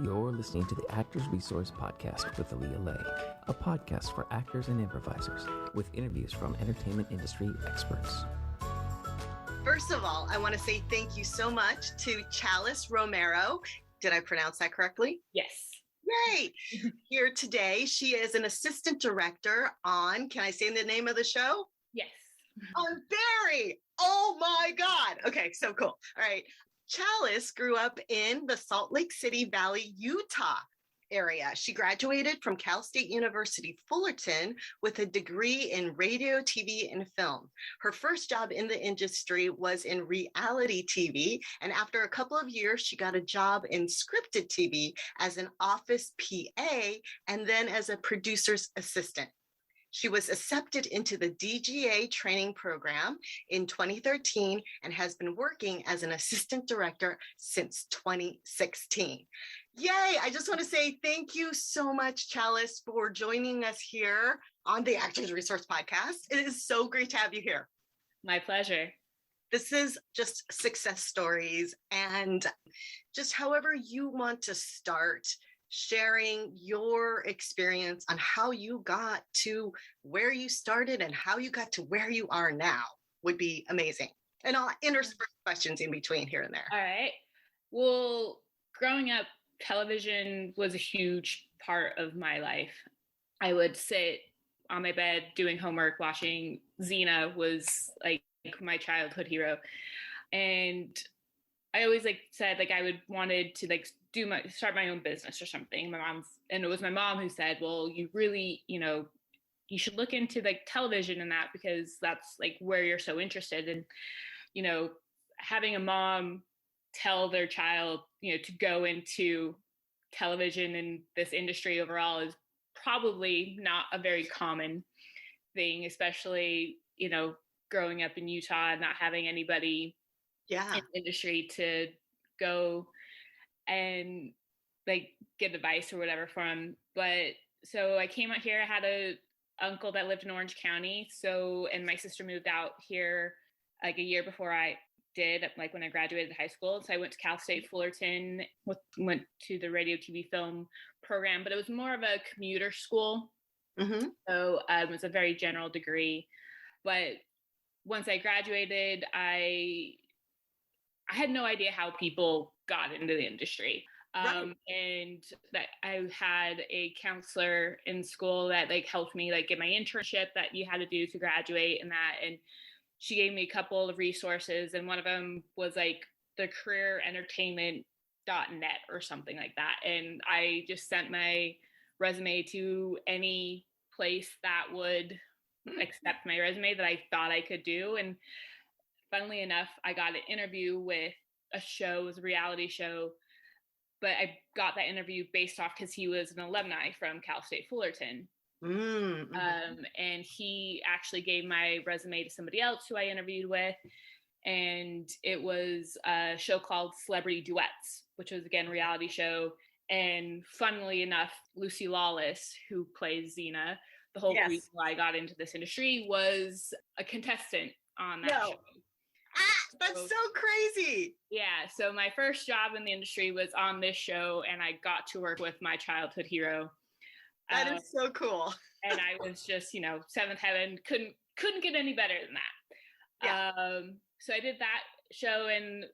You're listening to the Actors Resource Podcast with Aaliyah Lay, a podcast for actors and improvisers with interviews from entertainment industry experts. First of all, I want to say thank you so much to Chalis Romero. Did I pronounce that correctly? Yes. Yay! Here today, she is an assistant director on, can I say the name of the show? Yes. On Barry! Oh my God! Okay, so cool. All right. Chalis grew up in the Salt Lake City Valley, Utah area. She graduated from Cal State University, Fullerton with a degree in radio, TV, and film. Her first job in the industry was in reality TV, and after a couple of years, she got a job in scripted TV as an office PA and then as a producer's assistant. She was accepted into the DGA Training program in 2013 and has been working as an assistant director since 2016. Yay! I just want to say thank you so much, Chalis, for joining us here on the Actors Resource Podcast. It is so great to have you here. My pleasure. This is just success stories and just however you want to start sharing your experience on how you got to where you started and how you got to where you are now would be amazing. And I'll intersperse questions in between here and there. All right. Well, growing up, television was a huge part of my life. I would sit on my bed doing homework, watching Xena was like my childhood hero. And I always said I wanted to start my own business or something. And it was my mom who said, well, you really, you should look into television and that, because that's where you're so interested in, having a mom tell their child, to go into television and this industry overall is probably not a very common thing, especially, growing up in Utah and not having anybody in the industry to go and get advice or whatever from. But so I came out here. I had a uncle that lived in Orange County. And my sister moved out here a year before I did, when I graduated high school. So I went to Cal State Fullerton, went to the radio, TV, film program, but it was more of a commuter school. Mm-hmm. So it was a very general degree. But once I graduated, I had no idea how people got into the industry. And that I had a counselor in school that helped me get my internship that you had to do to graduate and that. And she gave me a couple of resources. And one of them was the careerentertainment.net or something like that. And I just sent my resume to any place that would accept my resume that I thought I could do. And funnily enough, I got an interview with a show, it was a reality show, but I got that interview based off because he was an alumni from Cal State Fullerton. Mm-hmm. And he actually gave my resume to somebody else who I interviewed with. And it was a show called Celebrity Duets, which was, again, a reality show. And funnily enough, Lucy Lawless, who plays Xena, the whole reason why I got into this industry, was a contestant on that show. That's so crazy. Yeah. So my first job in the industry was on this show, and I got to work with my childhood hero. That is so cool. And I was just, seventh heaven, couldn't get any better than that. Yeah. So I did that show and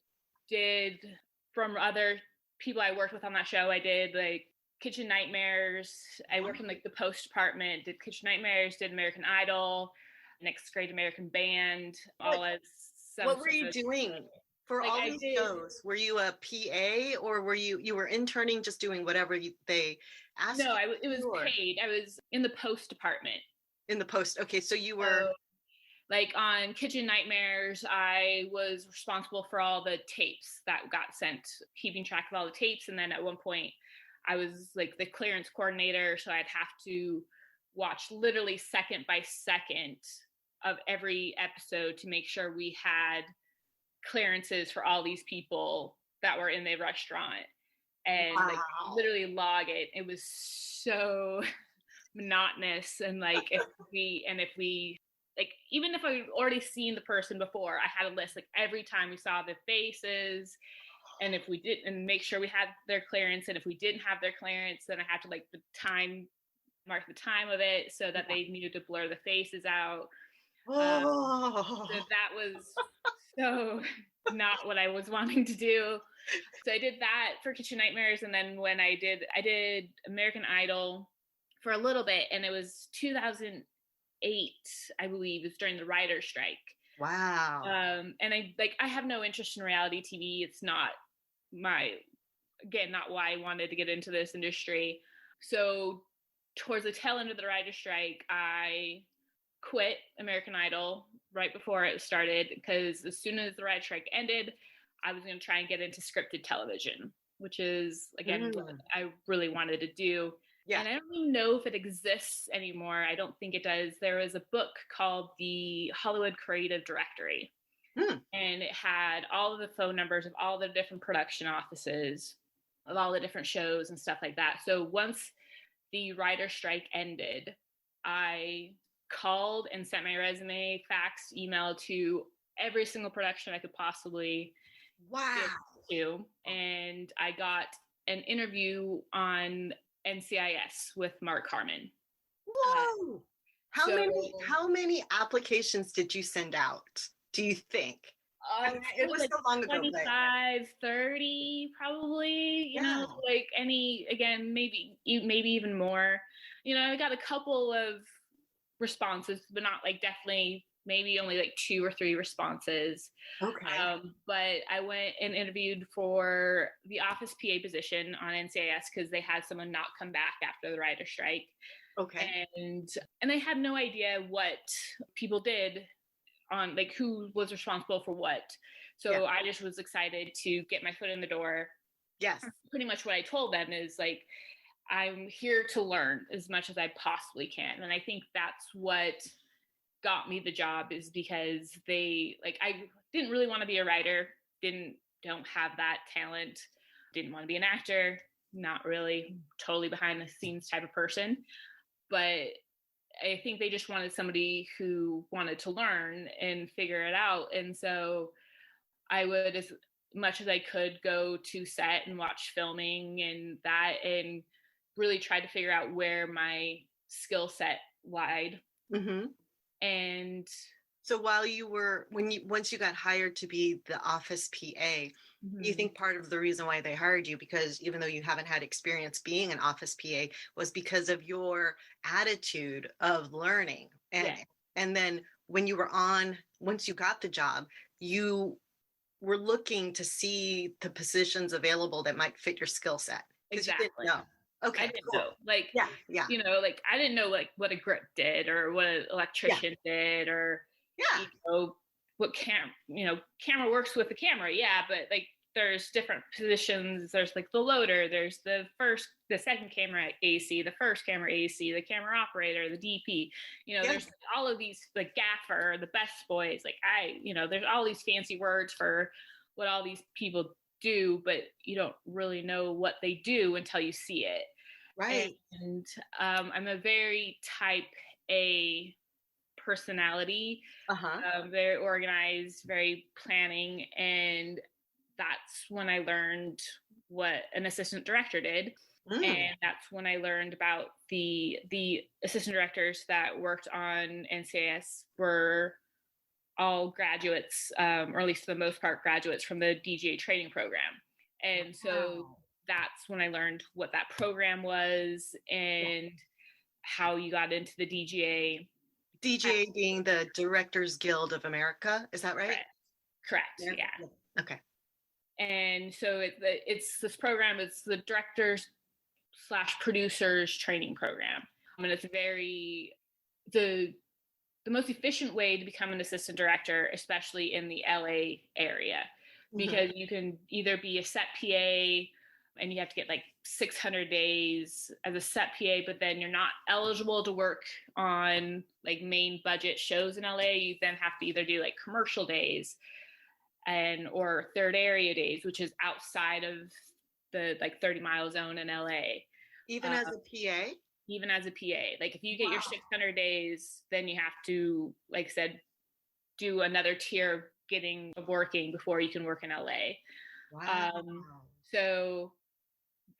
did, from other people I worked with on that show, I did Kitchen Nightmares. I worked in the post department, did Kitchen Nightmares, did American Idol, Next Great American Band, all as what were you doing for all these shows? Were you a PA or were you were interning, just doing whatever they asked? No, it was paid. I was in the post department. In the post. Okay. So you were on Kitchen Nightmares, I was responsible for all the tapes that got sent, keeping track of all the tapes. And then at one point I was the clearance coordinator. So I'd have to watch literally second by second of every episode to make sure we had clearances for all these people that were in the restaurant and literally log it. It was so monotonous. And if we even if I'd already seen the person before, I had a list every time we saw the faces And if we didn't, and make sure we had their clearance. And if we didn't have their clearance, then I had to like mark the time of it so that they needed to blur the faces out. So that was so not what I was wanting to do. So I did that for Kitchen Nightmares. And then when I did American Idol for a little bit, and it was 2008, I believe, it was during the writer's strike. Wow. And I have no interest in reality TV. It's not not why I wanted to get into this industry. So towards the tail end of the writer's strike, I quit American Idol right before it started, because as soon as the writer's strike ended, I was going to try and get into scripted television, which is, again, what I really wanted to do. Yeah. And I don't even know if it exists anymore. I don't think it does. There was a book called The Hollywood Creative Directory, and it had all of the phone numbers of all the different production offices of all the different shows and stuff like that. So once the writer's strike ended, I called and sent my resume, fax, email to every single production I could possibly get to. And I got an interview on NCIS with Mark Harmon. Whoa! How many applications did you send out, do you think? It was so long ago. 25, 30, probably, you know, like maybe even more. You know, I got a couple of responses, but not like definitely maybe only like 2 or 3 responses. Okay. But I went and interviewed for the office PA position on NCIS because they had someone not come back after the writer's strike. Okay. And I had no idea what people did on like who was responsible for what. So I just was excited to get my foot in the door. Yes. Pretty much what I told them is like, I'm here to learn as much as I possibly can. And I think that's what got me the job, is because I didn't really want to be a writer, don't have that talent, didn't want to be an actor, not really, totally behind the scenes type of person. But I think they just wanted somebody who wanted to learn and figure it out. And so I would, as much as I could, go to set and watch filming and really try to figure out where my skill set lied. Mm-hmm. And so while once you got hired to be the office PA, you think part of the reason why they hired you, because even though you haven't had experience being an office PA, was because of your attitude of learning? And then when you once you got the job, you were looking to see the positions available that might fit your skill set. Exactly. You didn't know. Okay, I didn't know, you know, like I didn't know like what a grip did or what an electrician did, or you know, what camera works with the camera. Yeah, but like there's different positions. There's like the loader. There's the second camera AC, the first camera AC, the camera operator, the DP. You know, there's all of these, like gaffer, the best boys. Like there's all these fancy words for what all these people do, but you don't really know what they do until you see it. Right. And I'm a very type A personality, very organized, very planning. And that's when I learned what an assistant director did. And that's when I learned about the assistant directors that worked on NCIS were all graduates, or at least for the most part, graduates from the DGA Training program. And so that's when I learned what that program was and how you got into the DGA. DGA being the Directors Guild of America, is that right? Correct. Yeah. Okay. And so it's this program, it's the directors/producers training program. And it's the most efficient way to become an assistant director, especially in the LA area, because you can either be a set PA and you have to get like 600 days as a set PA, but then you're not eligible to work on like main budget shows in LA. You then have to either do like commercial days or third area days, which is outside of the like 30-mile zone in LA. Even as a PA? Even as a PA. Like if you get your 600 days, then you have to, like I said, do another tier of working before you can work in LA. Wow. So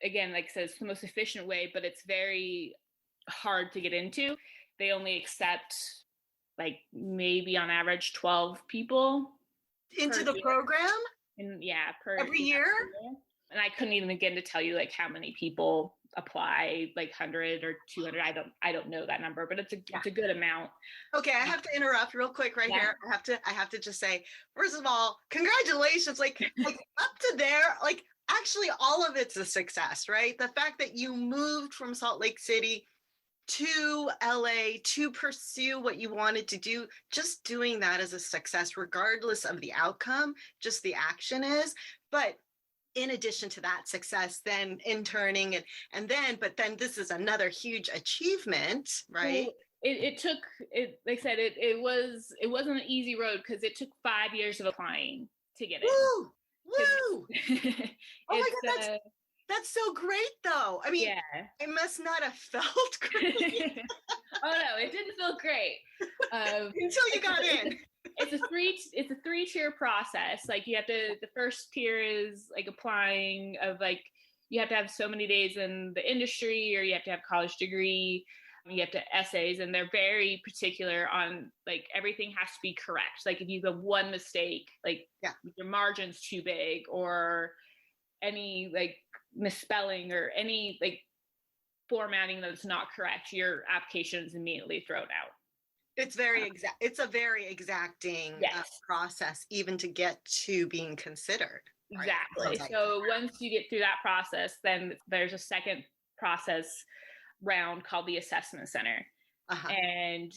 again, like I said, it's the most efficient way, but it's very hard to get into. They only accept like maybe on average 12 people Into the program? And yeah, every year? And I couldn't even begin to tell you like how many people apply, like 100 or 200. I don't know that number, but it's a good amount. Okay, I have to interrupt real quick here. I have to just say, first of all, congratulations. Like up to there, like actually all of it's a success, right? The fact that you moved from Salt Lake City to LA to pursue what you wanted to do, just doing that is a success, regardless of the outcome, just the action is. But in addition to that success, then interning but then this is another huge achievement, right? Well, it took, like I said, it wasn't an easy road because it took 5 years of applying to get in. Woo! Oh my God, that's so great though. I mean, yeah. It must not have felt great. Oh no, it didn't feel great. Until you got in. It's a 3-tier process. Like you have to, the first tier is like applying of like, you have to have so many days in the industry, or you have to have college degree, you have to essays, and they're very particular on like everything has to be correct. Like if you have one mistake, like your margin's too big, or any like misspelling or any like formatting that's not correct, your application is immediately thrown out. It's a very exacting process, even to get to being considered. Exactly. Right? So once you get through that process, then there's a second process round called the assessment center. And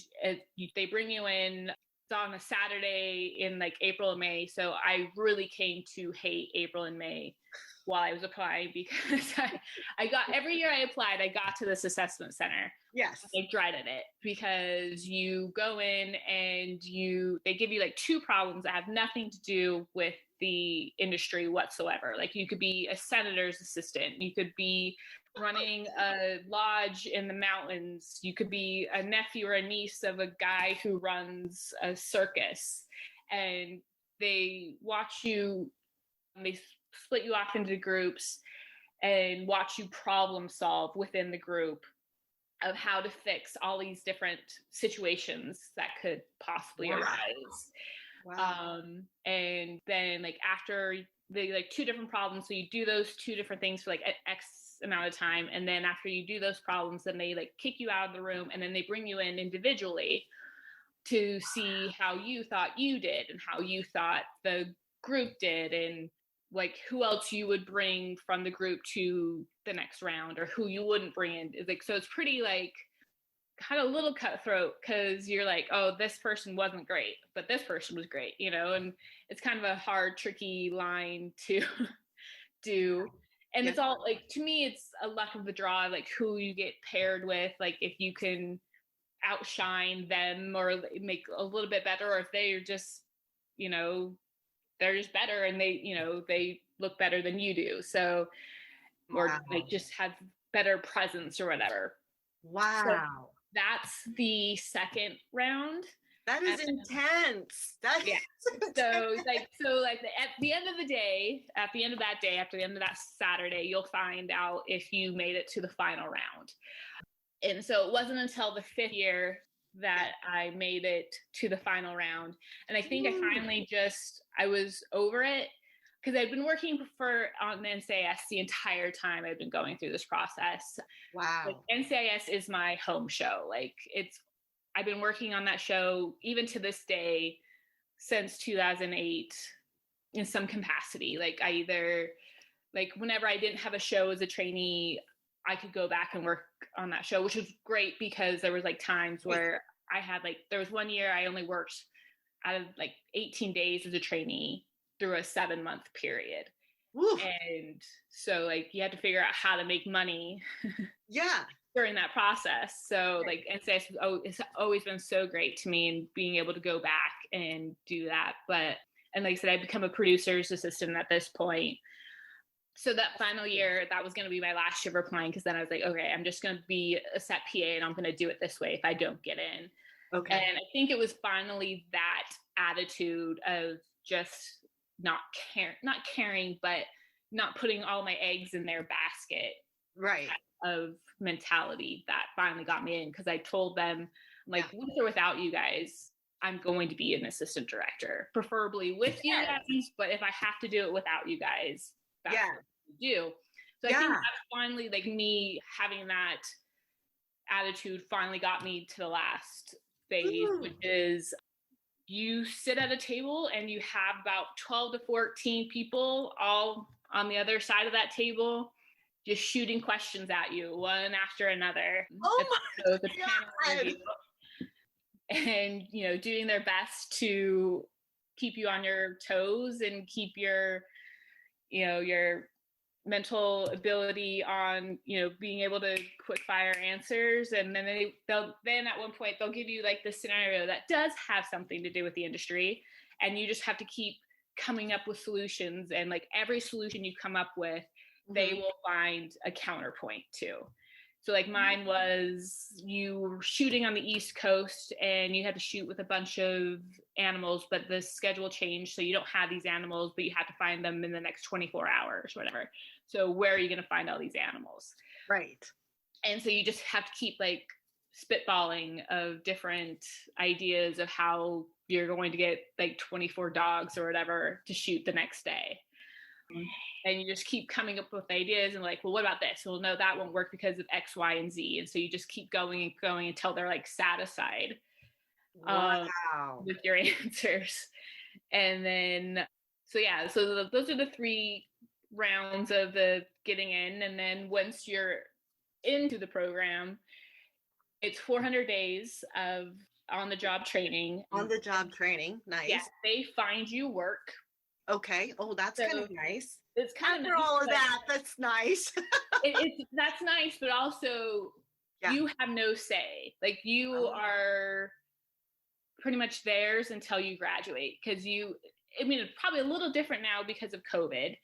they bring you in. It's on a Saturday in like April and May. So I really came to hate April and May while I was applying, because I got, every year I applied, I got to this assessment center. Yes. I dreaded it because you go in and they give you like 2 problems that have nothing to do with the industry whatsoever. Like you could be a senator's assistant. You could be running a lodge in the mountains. You could be a nephew or a niece of a guy who runs a circus. And they watch you, they split you off into groups and watch you problem solve within the group of how to fix all these different situations that could possibly arise. Wow. And then like after they like 2 different problems, so you do those 2 different things for like X amount of time, and then after you do those problems, then they like kick you out of the room, and then they bring you in individually to see how you thought you did and how you thought the group did, and like who else you would bring from the group to the next round, or who you wouldn't bring in. Like, so it's pretty like kind of a little cutthroat, because you're like, oh, this person wasn't great, but this person was great, you know, and it's kind of a hard, tricky line to do. And it's all like, to me, it's a luck of the draw, like who you get paired with, like if you can outshine them or make a little bit better, or if they're just, you know, they're just better and they, you know, they look better than you do. So, or like just have better presence or whatever. Wow. So that's the second round. That is intense. So at the end of the day, at the end of that day, after the end of that Saturday, you'll find out if you made it to the final round. And so it wasn't until the 5th year that I made it to the final round. And I think I finally I was over it, because I'd been working on the NCIS the entire time I've been going through this process. Wow. Like, NCIS is my home show. Like I've been working on that show even to this day since 2008 in some capacity. Like I either, like whenever I didn't have a show as a trainee, I could go back and work on that show, which was great, because there was like times where I had like, there was one year I only worked out of like 18 days as a trainee through a 7-month period. Woo. And so like you had to figure out how to make money during that process. So like NCIS it's always been so great to me, and being able to go back and do that. And like I said, I become a producer's assistant at this point. So that final year, that was going to be my last year of applying, because then I was like, okay, I'm just going to be a set PA and I'm going to do it this way if I don't get in. Okay. And I think it was finally that attitude of just not caring, but not putting all my eggs in their basket. Right. Of mentality that finally got me in, because I told them, like, with or without you guys, I'm going to be an assistant director, preferably with you guys, but if I have to do it without you guys, that's what I do. So I think that's finally, like, me having that attitude finally got me to the last phase, which is you sit at a table and you have about 12 to 14 people all on the other side of that table, just shooting questions at you one after another. Oh my God. And, you know, doing their best to keep you on your toes and keep your, you know, your mental ability on, you know, being able to quick fire answers. And then then at one point they'll give you like this scenario that does have something to do with the industry, and you just have to keep coming up with solutions. And like every solution you come up with, they will find a counterpoint to. So like mine was, you were shooting on the East Coast and you had to shoot with a bunch of animals, but the schedule changed. So you don't have these animals, but you have to find them in the next 24 hours, whatever. So where are you going to find all these animals? Right. And so you just have to keep like spitballing of different ideas of how you're going to get like 24 dogs or whatever to shoot the next day. And you just keep coming up with ideas and like, well, what about this? Well, no, that won't work because of X, Y, and Z. And so you just keep going and going until they're like satisfied with your answers. And then, so those are the 3 rounds of the getting in. And then once you're into the program, it's 400 days of on-the-job training. On-the-job training. Nice. Yeah, they find you work. Okay. Oh, that's kind of nice. It's kind After of nice, all of that, that's nice. that's nice, but also you have no say. Like you are pretty much theirs until you graduate, because it's probably a little different now because of COVID,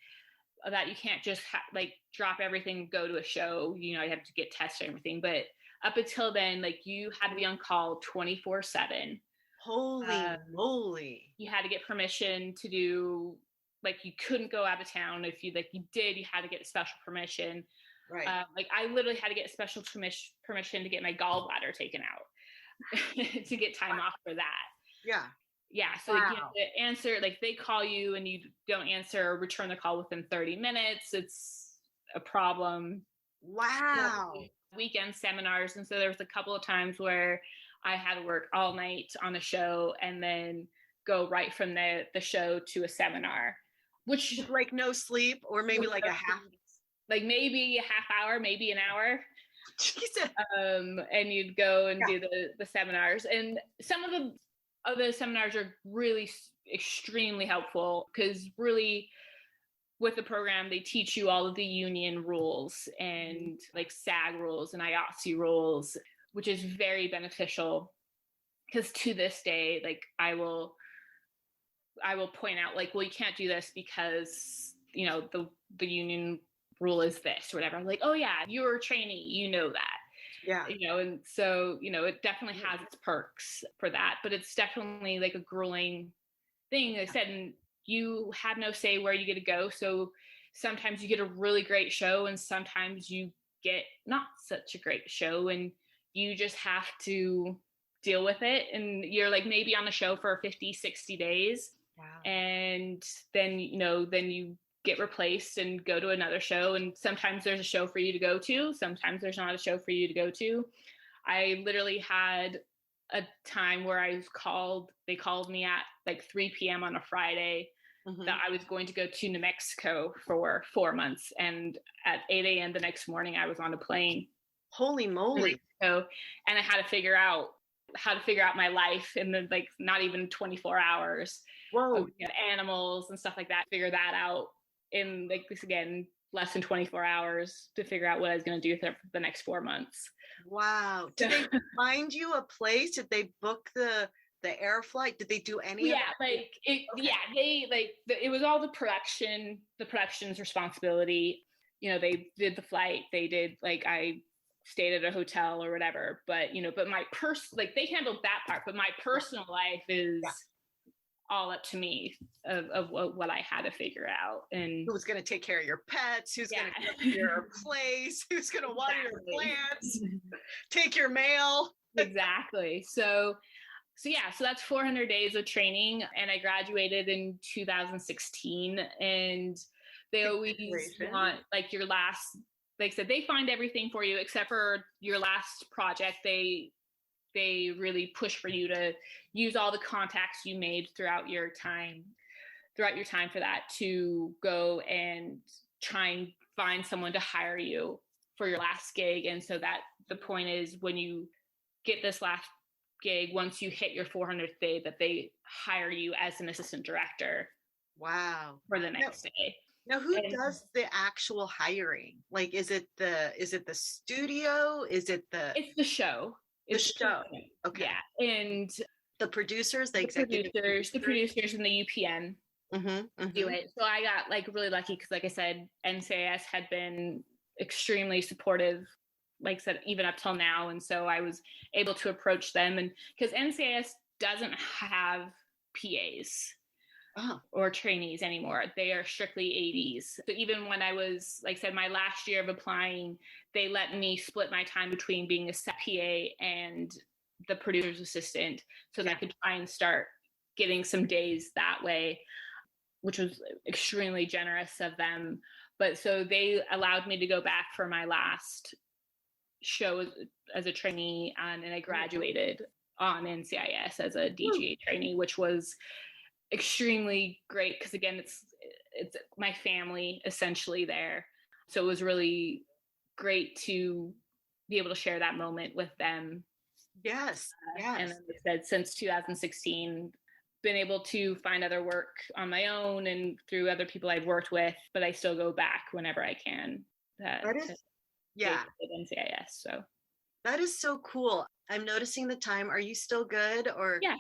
that you can't just like drop everything, go to a show, you know, you have to get tested and everything. But up until then, like you had to be on call 24/7. Holy moly. You had to get permission to do, like you couldn't go out of town. If you did, you had to get a special permission. Right. Like I literally had to get a special permission to get my gallbladder taken out to get time off for that. Yeah. Yeah. So like, you have to answer, like they call you and you don't answer or return the call within 30 minutes. It's a problem. Wow. Weekend seminars. And so there was a couple of times where I had to work all night on a show and then go right from the show to a seminar, which like no sleep, or maybe like a half, like maybe a half hour, maybe an hour. Jesus. And you'd go and do the seminars, and some of the seminars are really extremely helpful, because really with the program, they teach you all of the union rules and like SAG rules and IATSE rules, which is very beneficial, because to this day, like I will point out like, well, you can't do this because, you know, the union rule is this or whatever. I'm like, oh yeah, you're a trainee, you know that. Yeah. You know, and so, you know, it definitely has its perks for that, but it's definitely like a grueling thing. Like I said, and you have no say where you get to go. So sometimes you get a really great show and sometimes you get not such a great show, and you just have to deal with it. And you're like maybe on the show for 50, 60 days. Wow. And then, you know, then you get replaced and go to another show. And sometimes there's a show for you to go to. Sometimes there's not a show for you to go to. I literally had a time where they called me at like 3 p.m. on a Friday that I was going to go to New Mexico for 4 months. And at 8 a.m. the next morning, I was on a plane. Holy moly. And I had to figure out my life in the, like, not even 24 hours. Whoa. Animals and stuff like that, figure that out in, like, this again, less than 24 hours to figure out what I was going to do for the next 4 months. Wow. Did they find you a place? Did they book the air flight? Did they do any of that? Like it, they like it was all the production's responsibility. You know, they did the flight, they did, like, I stayed at a hotel or whatever, but, you know, but my they handled that part, but my personal life is all up to me of what I had to figure out. And who's going to take care of your pets, who's going to cook your place, who's going to water your plants, take your mail. Exactly. So that's 400 days of training, and I graduated in 2016. And they always want like your last, like I said, they find everything for you except for your last project. They really push for you to use all the contacts you made throughout your time for that to go and try and find someone to hire you for your last gig. And so that the point is, when you get this last gig, once you hit your 400th day, that they hire you as an assistant director. Wow. For the next day. Now, who does the actual hiring? Like, is it the studio? It's the show? Okay. Yeah. And the producers, the producers and the UPN do it. So I got like really lucky because, like I said, NCIS had been extremely supportive, like I said, even up till now. And so I was able to approach them, and because NCIS doesn't have PAs. Or trainees anymore. They are strictly ADs. So even when I was, like I said, my last year of applying, they let me split my time between being a set PA and the producer's assistant so that I could try and start getting some days that way, which was extremely generous of them. But so they allowed me to go back for my last show as a trainee, and I graduated on NCIS as a DGA trainee, which was extremely great because, again, it's my family essentially there. So it was really great to be able to share that moment with them. Yes. And like I said, since 2016, been able to find other work on my own and through other people I've worked with, but I still go back whenever I can. NCIS. So that is so cool. I'm noticing the time. Are you still good? Or yeah.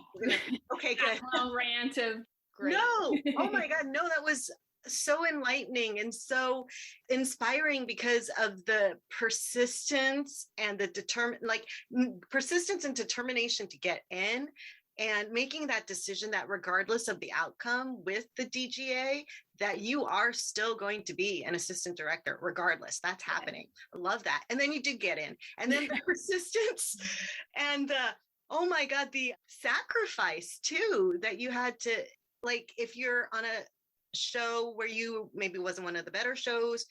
Okay, good. A rant of great. No. Oh my God. No, that was so enlightening and so inspiring because of the persistence and the persistence and determination to get in and making that decision that regardless of the outcome with the DGA, that you are still going to be an assistant director regardless. That's happening. I love that. And then you did get in, and then the persistence and oh my God, the sacrifice too, that you had to, like, if you're on a show where you maybe wasn't one of the better shows,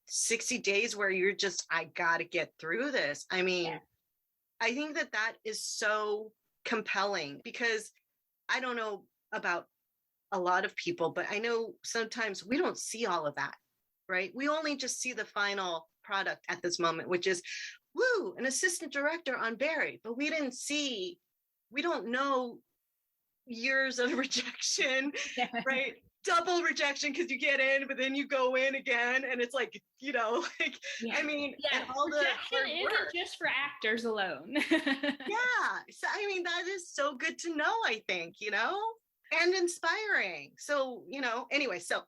60 days where you're just, I got to get through this. I mean, I think that is so compelling because I don't know about a lot of people, but I know sometimes we don't see all of that, right? We only just see the final product at this moment, which is, woo, an assistant director on Barry, but we don't know years of rejection, right? Double rejection because you get in, but then you go in again, and it's like, I mean, and all the rejection isn't just for actors alone. So I mean, that is so good to know, I think, and inspiring. So, anyway, so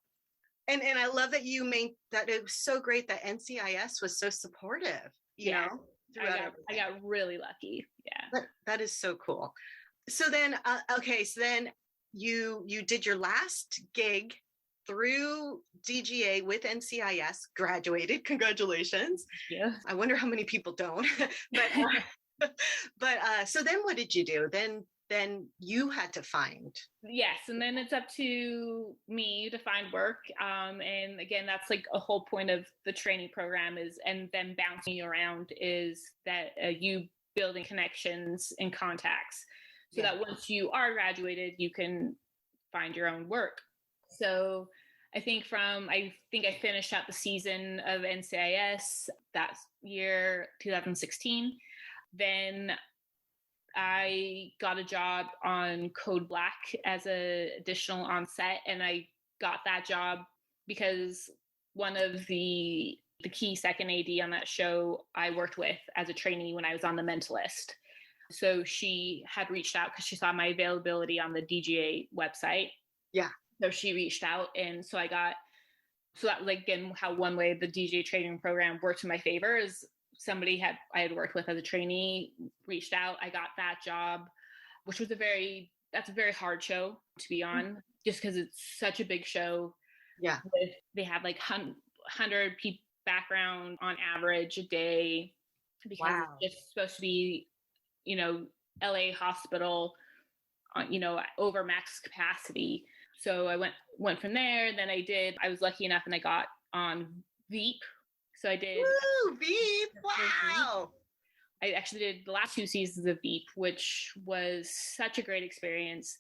and I love that you made that. It was so great that NCIS was so supportive, you know. I got really lucky. Yeah. That is so cool. So then, you did your last gig through DGA with NCIS, graduated. Congratulations. Yeah. I wonder how many people don't. But so then what did you do? Then you had to find. Yes. And then it's up to me to find work. And again, that's like a whole point of the training program and then bouncing you around is that you building connections and contacts so that once you are graduated, you can find your own work. So I think I finished out the season of NCIS that year, 2016. Then I got a job on Code Black as an additional on set, and I got that job because one of the key second AD on that show I worked with as a trainee when I was on The Mentalist. So she had reached out because she saw my availability on the DGA website. Yeah. So she reached out, and so that was, again, how one way the DGA training program worked in my favor is somebody I had worked with as a trainee reached out. I got that job, which was a very that's a very hard show to be on, just because it's such a big show. Yeah. They have like 100 people background on average a day, because it's just supposed to be, LA hospital, over max capacity. So I went from there. Then I was lucky enough and I got on Veep. So I did. Woo, Veep! Wow. I actually did the last 2 seasons of Veep, which was such a great experience.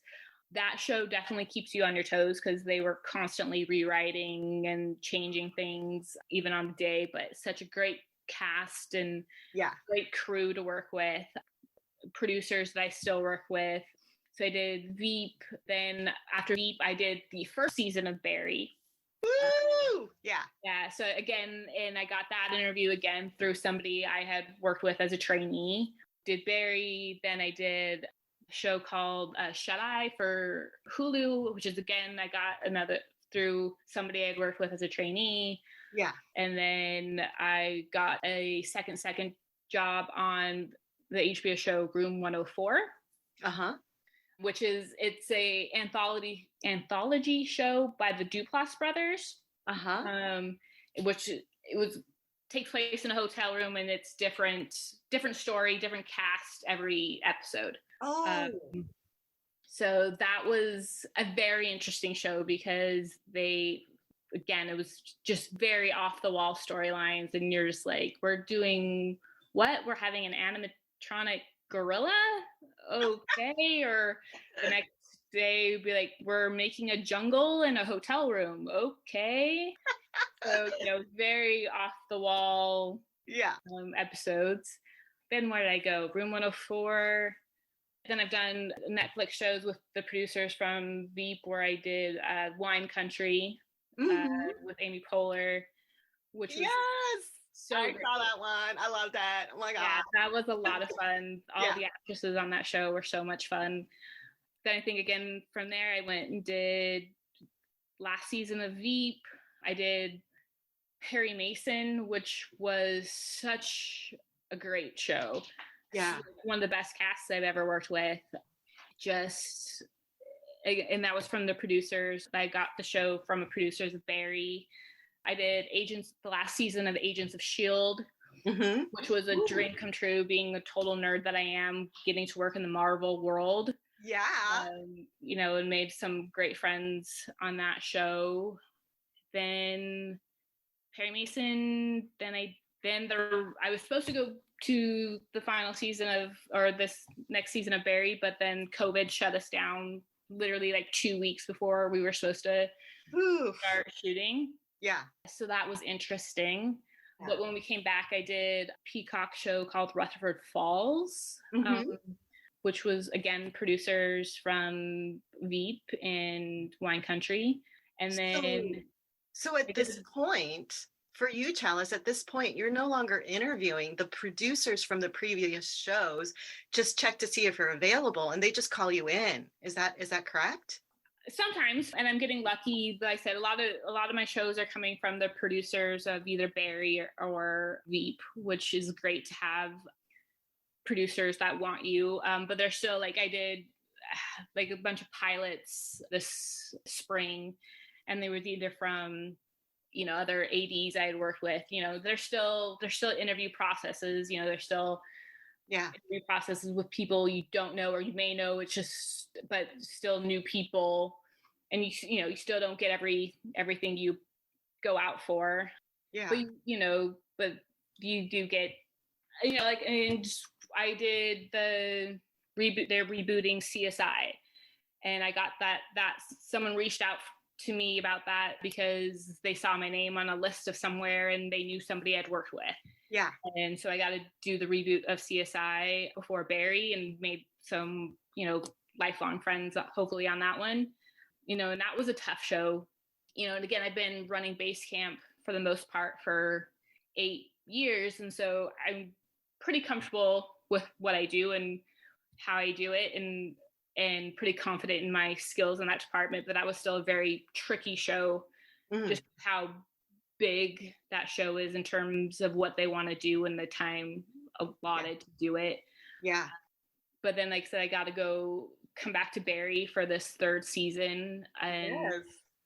That show definitely keeps you on your toes, because they were constantly rewriting and changing things even on the day, but such a great cast and great crew to work with, producers that I still work with. So I did Veep. Then after Veep, I did the first season of Barry. Woo! Yeah. So again, and I got that interview again through somebody I had worked with as a trainee. Did Barry. Then I did a show called Shut Eye for Hulu, which is, again, I got another through somebody I'd worked with as a trainee. Yeah. And then I got a second job on the HBO show Room 104. Which it's a anthology show by the Duplass brothers. Which takes place in a hotel room, and it's different story, different cast every episode. So that was a very interesting show, because it was just very off the wall storylines, and you're just like, we're doing what? We're having an animatronic gorilla? Okay. Or the next day be like, we're making a jungle in a hotel room. Okay. So, very off the wall episodes. Then where did I go? Room 104. Then I've done Netflix shows with the producers from Veep, where I did Wine Country with Amy Poehler, which was so I great. saw that one. I love that. Oh my God. Yeah, that was a lot of fun. All the actresses on that show were so much fun. Then I think, again, from there, I went and did last season of Veep. I did Perry Mason, which was such a great show. Yeah. One of the best casts I've ever worked with. And that was from the producers. I got the show from the producers of Barry. I did the last season of Agents of S.H.I.E.L.D., which was a dream come true, being the total nerd that I am, getting to work in the Marvel world. Yeah. And made some great friends on that show. Then Perry Mason, I was supposed to go to the final season this next season of Barry, but then COVID shut us down literally like 2 weeks before we were supposed to start shooting. Yeah. So that was interesting. Yeah. But when we came back, I did a Peacock show called Rutherford Falls, which was, again, producers from Veep and Wine Country. And then... So at this point, for you, Chalis, at this point, you're no longer interviewing. The producers from the previous shows just check to see if you're available, and they just call you in. Is that correct? Sometimes, and I'm getting lucky. Like I said, a lot of my shows are coming from the producers of either Barry or Veep, which is great to have producers that want you. But they're still, like, I did like a bunch of pilots this spring, and they were either from other ADs I had worked with. There's still interview processes. There's still interview processes with people you don't know or you may know. It's just, but still new people, and you still don't get everything you go out for. Yeah. But but you do get and I did the reboot. They're rebooting CSI, and I got that someone reached out to me about that because they saw my name on a list of somewhere and they knew somebody I'd worked with. Yeah. And so I got to do the reboot of CSI before Barry, and made some, lifelong friends, hopefully, on that one. And that was a tough show. And again, I've been running base camp for the most part for 8 years. And so I'm pretty comfortable with what I do and how I do it, and pretty confident in my skills in that department. But that was still a very tricky show, just how big that show is in terms of what they want to do and the time allotted to do it. Yeah. But then, like I said, I got to go come back to Barry for this third season, and Yes.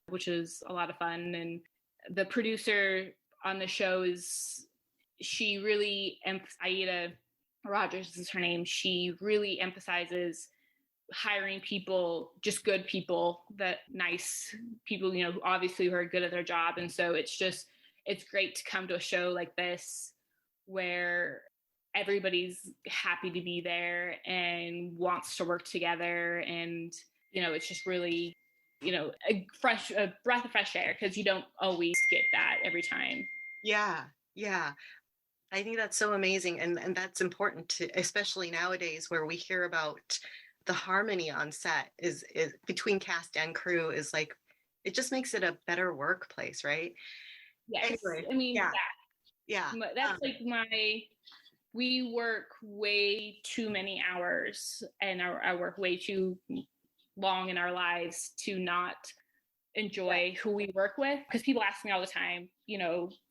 which is a lot of fun. And the producer on the show she really, Aida Rogers is her name. She really emphasizes hiring people, just good people, that nice people, obviously who are good at their job. And so it's great to come to a show like this where everybody's happy to be there and wants to work together. And, it's just really, a breath of fresh air, because you don't always get that every time. Yeah. Yeah. I think that's so amazing. And that's important to, especially nowadays where we hear about the harmony on set is between cast and crew is like, it just makes it a better workplace, right? Yes. Anyway, I mean, yeah. That's we work way too many hours, and I work way too long in our lives to not enjoy who we work with. Because people ask me all the time,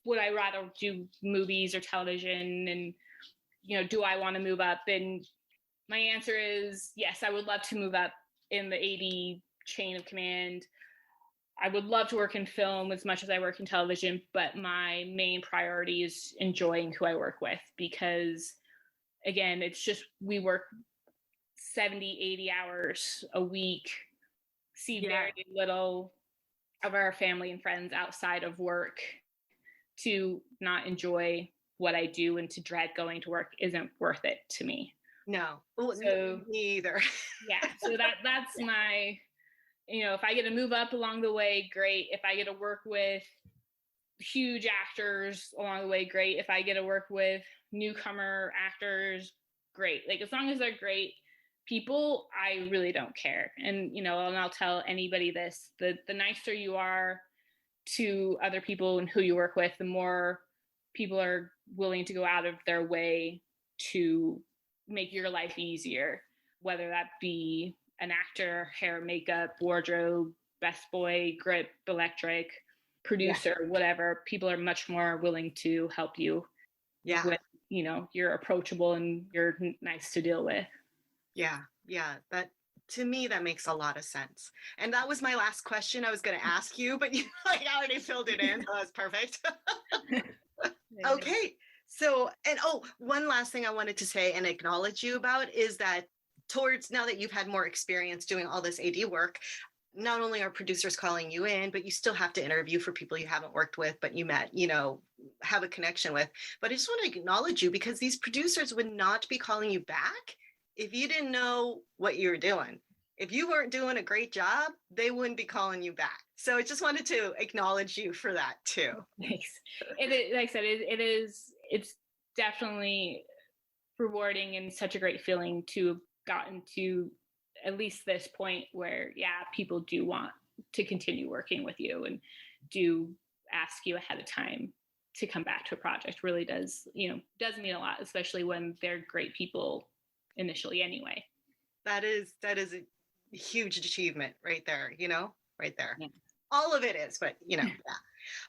would I rather do movies or television, and do I want to move up? And my answer is yes, I would love to move up in the AD chain of command. I would love to work in film as much as I work in television, but my main priority is enjoying who I work with, because again, it's just, we work 70, 80 hours a week, see very little of our family and friends outside of work. To not enjoy what I do and to dread going to work isn't worth it to me. No, me either. Yeah, so that's my, if I get to move up along the way, great. If I get to work with huge actors along the way, great. If I get to work with newcomer actors, great. Like, as long as they're great people, I really don't care. And, and I'll tell anybody this, the nicer you are to other people and who you work with, the more people are willing to go out of their way to make your life easier, whether that be an actor, hair, makeup, wardrobe, best boy, grip, electric, producer, whatever. People are much more willing to help you when, you're approachable and you're nice to deal with. Yeah. That, to me, that makes a lot of sense. And that was my last question I was going to ask you, but you already filled it in. So that's perfect. Okay. So, and one last thing I wanted to say and acknowledge you about is that towards now that you've had more experience doing all this AD work, not only are producers calling you in, but you still have to interview for people you haven't worked with, but you met, have a connection with. But I just want to acknowledge you, because these producers would not be calling you back if you didn't know what you were doing. If you weren't doing a great job, they wouldn't be calling you back. So I just wanted to acknowledge you for that too. Thanks. Like I said, it's definitely rewarding and such a great feeling to have gotten to at least this point where, people do want to continue working with you and do ask you ahead of time to come back to a project. Really does mean a lot, especially when they're great people initially anyway. That is a huge achievement right there, right there. Yeah. All of it is, but yeah.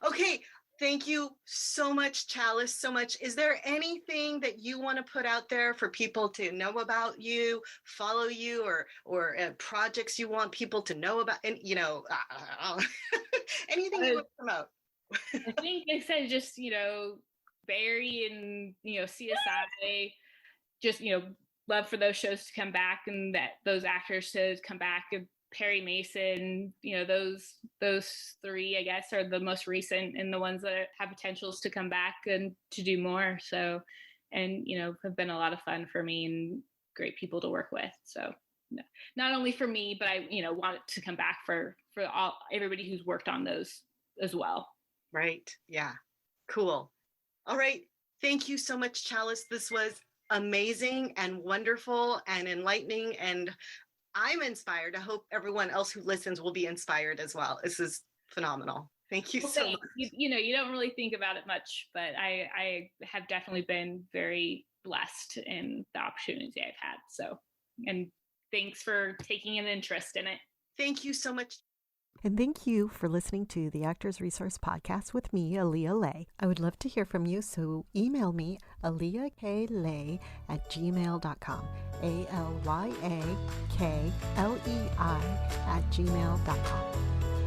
Okay. Thank you so much, Chalis, so much. Is there anything that you want to put out there for people to know about you, follow you, or projects you want people to know about? And, anything you want to promote? I think I said just, Barry and, CSI, just, love for those shows to come back and that those actors to come back. And Perry Mason, those three, I guess, are the most recent and the ones that have potentials to come back and to do more. So, and, have been a lot of fun for me and great people to work with. So not only for me, but I, want it to come back for everybody who's worked on those as well. Right. Yeah. Cool. All right. Thank you so much, Chalis. This was amazing and wonderful and enlightening, and I'm inspired. I hope everyone else who listens will be inspired as well. This is phenomenal. Thank you so much. You don't really think about it much, but I have definitely been very blessed in the opportunity I've had. So, and thanks for taking an interest in it. Thank you so much. And thank you for listening to the Actors Resource Podcast with me, Aaliyah Lay. I would love to hear from you, so email me, aaliyahklei@gmail.com, ALYAKLEI@gmail.com.